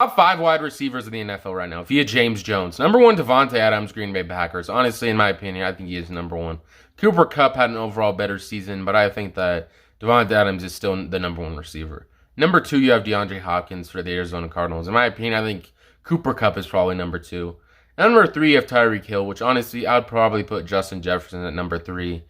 Top 5 wide receivers in the NFL right now via James Jones. Number 1, Devontae Adams, Green Bay Packers. Honestly, in my opinion, I think he is number 1. Cooper Kupp had an overall better season, but I think that Devontae Adams is still the number 1 receiver. Number 2, you have DeAndre Hopkins for the Arizona Cardinals. In my opinion, I think Cooper Kupp is probably number 2. Number 3, you have Tyreek Hill, which honestly, I would probably put Justin Jefferson at number 3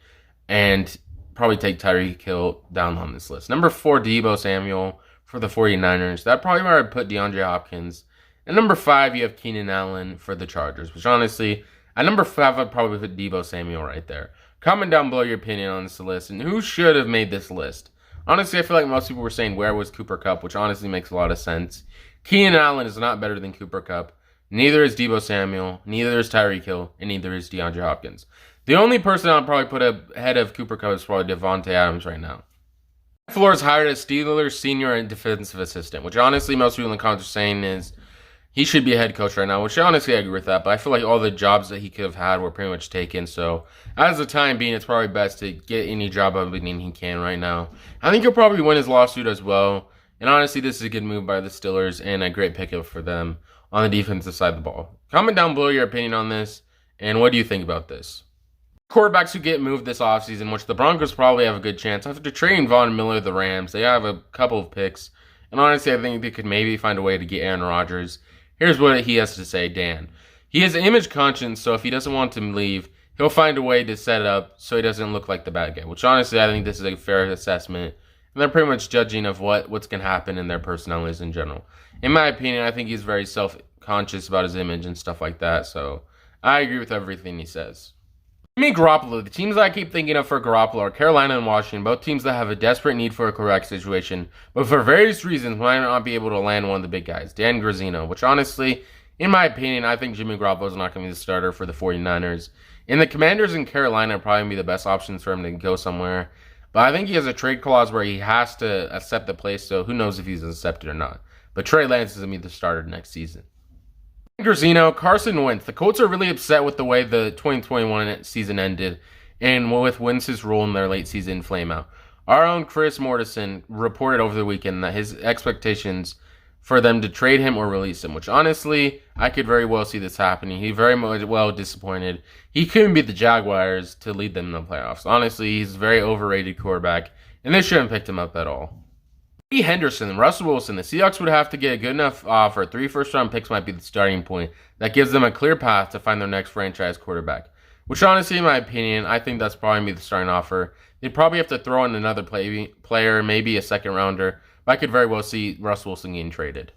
and probably take Tyreek Hill down on this list. Number 4, Deebo Samuel for the 49ers. That probably where I'd put DeAndre Hopkins. And number 5, you have Keenan Allen for the Chargers, which honestly, at number 5, I'd probably put Deebo Samuel right there. Comment down below your opinion on this list and who should have made this list. Honestly, I feel like most people were saying where was Cooper Kupp, which honestly makes a lot of sense. Keenan Allen is not better than Cooper Kupp. Neither is Deebo Samuel. Neither is Tyreek Hill. And neither is DeAndre Hopkins. The only person I'll probably put ahead of Cooper Kupp is probably Devontae Adams right now. Flores hired a Steelers senior and defensive assistant, which honestly most people in the comments are saying is he should be a head coach right now, which honestly I agree with that, but I feel like all the jobs that he could have had were pretty much taken, so as the time being, it's probably best to get any job opening he can right now. I think he'll probably win his lawsuit as well, and honestly this is a good move by the Steelers and a great pickup for them on the defensive side of the ball. Comment down below your opinion on this, and what do you think about this? Quarterbacks who get moved this offseason, which the Broncos probably have a good chance. After trading Von Miller to the Rams, they have a couple of picks. And honestly, I think they could maybe find a way to get Aaron Rodgers. Here's what he has to say, Dan. He has image conscience, so if he doesn't want to leave, he'll find a way to set it up so he doesn't look like the bad guy. Which honestly, I think this is a fair assessment. And they're pretty much judging of what's going to happen in their personalities in general. In my opinion, I think he's very self-conscious about his image and stuff like that. So I agree with everything he says. Jimmy Garoppolo, the teams that I keep thinking of for Garoppolo are Carolina and Washington, both teams that have a desperate need for a quarterback situation, but for various reasons might not be able to land one of the big guys, Dan Grazzino, which honestly, in my opinion, I think Jimmy Garoppolo is not going to be the starter for the 49ers. And the Commanders in Carolina are probably going to be the best options for him to go somewhere, but I think he has a trade clause where he has to accept the place, so who knows if he's accepted or not. But Trey Lance is going to be the starter next season. Grazzino, Carson Wentz. The Colts are really upset with the way the 2021 season ended and with Wentz's role in their late season flameout. Our own Chris Mortensen reported over the weekend that his expectations for them to trade him or release him, which honestly, I could very well see this happening. He very well disappointed. He couldn't beat the Jaguars to lead them in the playoffs. Honestly, he's a very overrated quarterback, and they shouldn't have picked him up at all. Henderson, Russell Wilson, the Seahawks would have to get a good enough offer. 3 first-round picks might be the starting point. That gives them a clear path to find their next franchise quarterback. Which honestly, in my opinion, I think that's probably be the starting offer. They'd probably have to throw in another player, maybe a second-rounder. But I could very well see Russell Wilson getting traded.